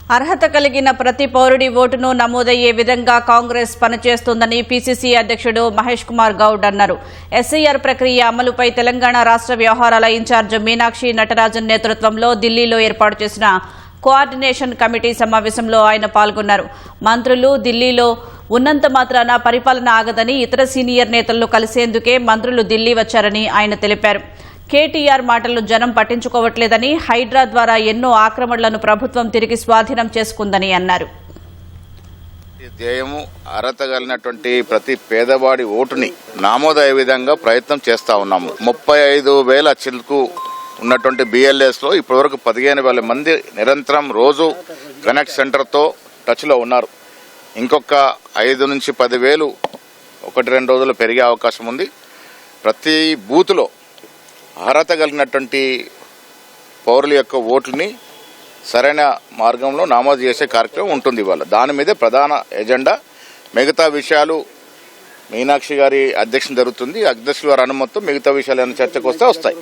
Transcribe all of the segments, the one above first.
అర్హత కలిగిన ప్రతి పౌరుడి ఓటును నమోదయ్యే విధంగా కాంగ్రెస్ పనిచేస్తుందని పీసీసీ అధ్యక్షుడు మహేష్ కుమార్ గౌడ్ అన్నారు. ఎస్ఐఆర్ ప్రక్రియ అమలుపై తెలంగాణ రాష్ట్ర వ్యవహారాల ఇన్ఛార్జ్ మీనాక్షి నటరాజన్ నేతృత్వంలో ఢిల్లీలో ఏర్పాటు చేసిన కోఆర్డినేషన్ కమిటీ సమావేశంలో ఆయన పాల్గొన్నారు. మంత్రులు ఢిల్లీలో ఉన్నంత మాత్రాన పరిపాలన ఆగదని ఇతర సీనియర్ నేతలను కలిసేందుకే మంత్రులు ఢిల్లీ వచ్చారని ఆయన తెలిపారు. కేటీఆర్ మాటలు జనం పట్టించుకోవట్లేదని, హైడ్రా ద్వారా ఎన్నో ఆక్రమణలను ప్రభుత్వం తిరిగి స్వాధీనం చేసుకుందని అన్నారు. ధ్యేయము అర్హత కలిగినటువంటి ప్రతి పేదవాడి ఓటుని నమోదయ్యే విధంగా ప్రయత్నం చేస్తా ఉన్నాము. 35,000 చిలుకు ఉన్నటువంటి BLS లో ఇప్పటివరకు 15,000 మంది నిరంతరం రోజు కనెక్ట్ సెంటర్తో టచ్లో ఉన్నారు. ఇంకొక 5 నుంచి 10,000 1-2 రోజులు పెరిగే అవకాశం ఉంది. ప్రతి బూత్లో అర్హత కలిగినటువంటి పౌరుల యొక్క ఓట్లని సరైన మార్గంలో నమోదు చేసే కార్యక్రమం ఉంటుంది. ఇవాళ దాని మీదే ప్రధాన ఎజెండా. మిగతా విషయాలు మీనాక్షి గారి అధ్యక్షత జరుగుతుంది. అధ్యక్షుల వారి అనుమతితో మిగతా విషయాలు చర్చకు వస్తాయి.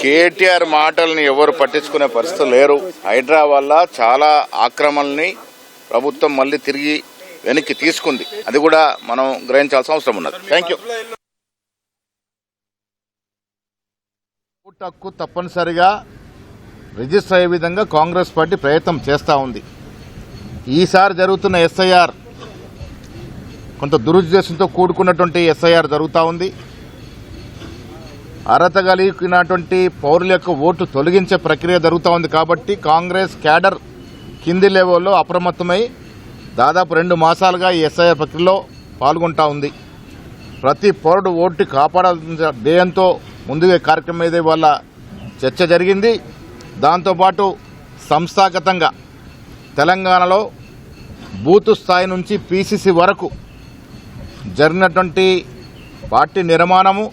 కేటీఆర్ మాటల్ని ఎవరు పట్టించుకునే పరిస్థితులు లేరు. హైడ్రా వల్ల చాలా ఆక్రమణల్ని ప్రభుత్వం మళ్ళీ తిరిగి వెనక్కి తీసుకుంది. అది కూడా మనం గ్రహించాల్సిన అవసరం ఉన్నది. Thank you. ఓటు హక్కు తప్పనిసరిగా రిజిస్టర్ అయ్యే విధంగా కాంగ్రెస్ పార్టీ ప్రయత్నం చేస్తూ ఉంది. ఈసారి జరుగుతున్న ఎస్ఐఆర్ కొంత దురుద్దేశంతో కూడుకున్నటువంటి ఎస్ఐఆర్ జరుగుతూ ఉంది. అర్హత కలిగినటువంటి పౌరుల యొక్క ఓటు తొలగించే ప్రక్రియ జరుగుతూ ఉంది. కాబట్టి కాంగ్రెస్ క్యాడర్ కింది లెవెల్లో అప్రమత్తమై దాదాపు 2 మాసాలుగా ఈ ఎస్ఐఆర్ ప్రక్రియలో పాల్గొంటూ ఉంది. ప్రతి పౌరుడు ఓటు కాపాడాల్సిన ధ్యేయంతో ముందుగా కార్యక్రమం మీద ఇవాళ చర్చ జరిగింది. దాంతోపాటు సంస్థాగతంగా తెలంగాణలో బూత్ స్థాయి నుంచి PCC వరకు జరిగినటువంటి పార్టీ నిర్మాణము,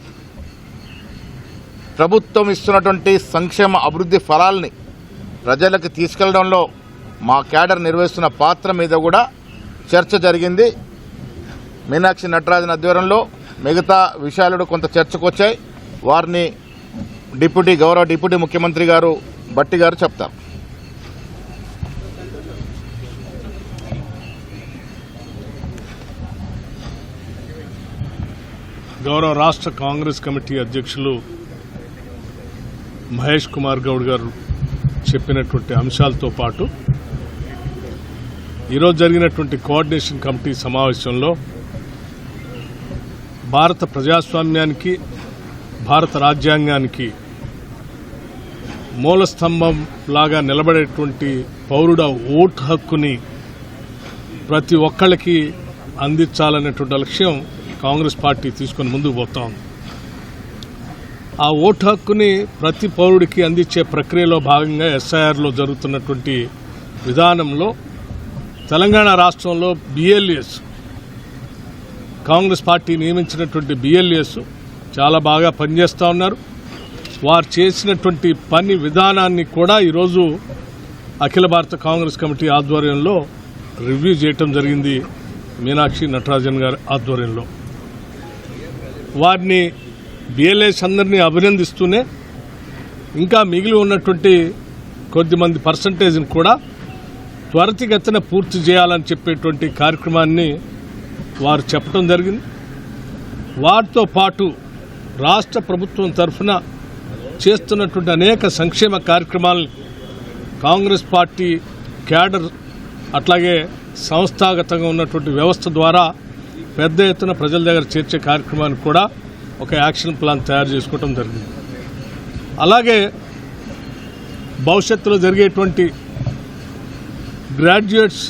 ప్రభుత్వం ఇస్తున్నటువంటి సంక్షేమ అభివృద్ధి ఫలాల్ని ప్రజలకు తీసుకెళ్లడంలో మా క్యాడర్ నిర్వహిస్తున్న పాత్ర మీద కూడా చర్చ జరిగింది. మీనాక్షి నటరాజన్ ఆధ్వర్యంలో మిగతా విషయాలు కొంత చర్చకు వచ్చాయి. వారిని గౌరవ డిప్యూటీ ముఖ్యమంత్రి గారు భట్టి గారు చెప్తారు. గౌరవ రాష్ట్ర కాంగ్రెస్ కమిటీ అధ్యక్షులు మహేష్ కుమార్ గౌడ్ గారు చెప్పినటువంటి అంశాలతో పాటు ఈరోజు జరిగినటువంటి కోఆర్డినేషన్ కమిటీ సమావేశంలో భారత ప్రజాస్వామ్యానికి, భారత రాజ్యాంగానికి మూలస్తంభం లాగా నిలబడేటువంటి పౌరుడ ఓటు హక్కుని ప్రతి ఒక్కళ్ళకి అందించాలనేటువంటి లక్ష్యం కాంగ్రెస్ పార్టీ తీసుకుని ముందుకు పోతా ఉంది. ఆ ఓటు హక్కుని ప్రతి పౌరుడికి అందించే ప్రక్రియలో భాగంగా ఎస్ఐఆర్లో జరుగుతున్నటువంటి విధానంలో తెలంగాణ రాష్ట్రంలో BLS, కాంగ్రెస్ పార్టీ నియమించినటువంటి BLS చాలా బాగా పనిచేస్తూ ఉన్నారు. వారు చేసినటువంటి పని విధానాన్ని కూడా ఈరోజు అఖిల భారత కాంగ్రెస్ కమిటీ ఆధ్వర్యంలో రివ్యూ చేయటం జరిగింది. మీనాక్షి నటరాజన్ గారి ఆధ్వర్యంలో వారిని BLS అందరినీ అభినందిస్తూనే ఇంకా మిగిలి ఉన్నటువంటి కొద్దిమంది పర్సంటేజ్ని కూడా త్వరితగతిన పూర్తి చేయాలని చెప్పేటువంటి కార్యక్రమాన్ని వారు చెప్పడం జరిగింది. వాటితో పాటు రాష్ట్ర ప్రభుత్వం తరఫున చేస్తున్నటువంటి అనేక సంక్షేమ కార్యక్రమాలను కాంగ్రెస్ పార్టీ క్యాడర్ అట్లాగే సంస్థాగతంగా ఉన్నటువంటి వ్యవస్థ ద్వారా పెద్ద ఎత్తున ప్రజల దగ్గర చేర్చే కార్యక్రమానికి కూడా ఒక యాక్షన్ ప్లాన్ తయారు చేసుకోవడం జరిగింది. అలాగే భవిష్యత్తులో జరిగేటువంటి గ్రాడ్యుయేట్స్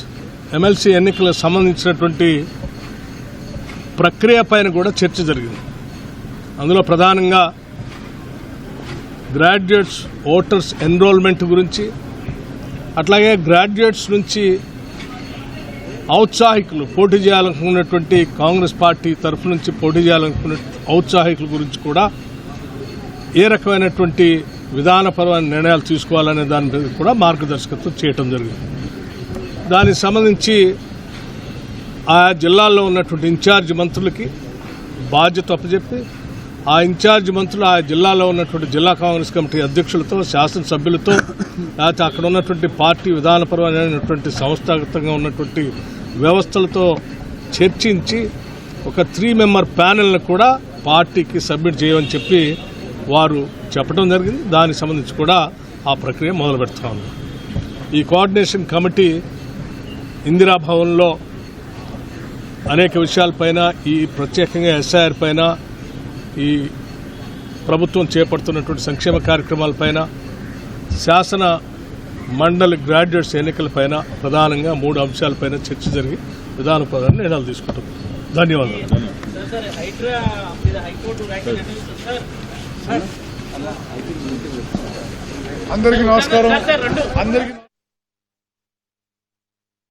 MLC ఎన్నికలకు సంబంధించినటువంటి ప్రక్రియ పైన కూడా చర్చ జరిగింది. అందులో ప్రధానంగా గ్రాడ్యుయేట్స్ ఓటర్స్ ఎన్రోల్మెంట్ గురించి, అట్లాగే గ్రాడ్యుయేట్స్ నుంచి ఔత్సాహికులు పోటీ చేయాలనుకున్నటువంటి కాంగ్రెస్ పార్టీ తరఫు నుంచి పోటీ చేయాలనుకున్న ఔత్సాహికుల గురించి కూడా ఏ రకమైనటువంటి విధానపరమైన నిర్ణయాలు తీసుకోవాలనే దాని మీద కూడా మార్గదర్శకత్వం చేయటం జరిగింది. దానికి సంబంధించి ఆ జిల్లాల్లో ఉన్నటువంటి ఇన్ఛార్జ్ మంత్రులకి బాధ్యత అప్పచెప్పి ఆ ఇన్ఛార్జ్ మంత్రులు ఆ జిల్లాలో ఉన్నటువంటి జిల్లా కాంగ్రెస్ కమిటీ అధ్యక్షులతో, శాసనసభ్యులతో, లేకపోతే అక్కడ ఉన్నటువంటి పార్టీ విధానపరమైనటువంటి సంస్థాగతంగా ఉన్నటువంటి వ్యవస్థలతో చర్చించి ఒక 3 మెంబర్ ప్యానెల్ను కూడా పార్టీకి సబ్మిట్ చేయమని చెప్పి వారు చెప్పడం జరిగింది. దానికి సంబంధించి కూడా ఆ ప్రక్రియ మొదలు పెడతా ఉంది. ఈ కోఆర్డినేషన్ కమిటీ ఇందిరాభవన్లో అనేక విషయాలపైన, ఈ ప్రత్యేకంగా ఎస్ఐఆర్ పైన, ఈ ప్రభుత్వం చేపడుతున్నటువంటి సంక్షేమ కార్యక్రమాలపైన, శాసన మండలి గ్రాడ్యుయేట్స్ ఎన్నికలపైన ప్రధానంగా 3 అంశాలపైన చర్చ జరిగి విధానపరమైన నిర్ణయాలు తీసుకుంటాం. ధన్యవాదాలు. అందరికీ నమస్కారం.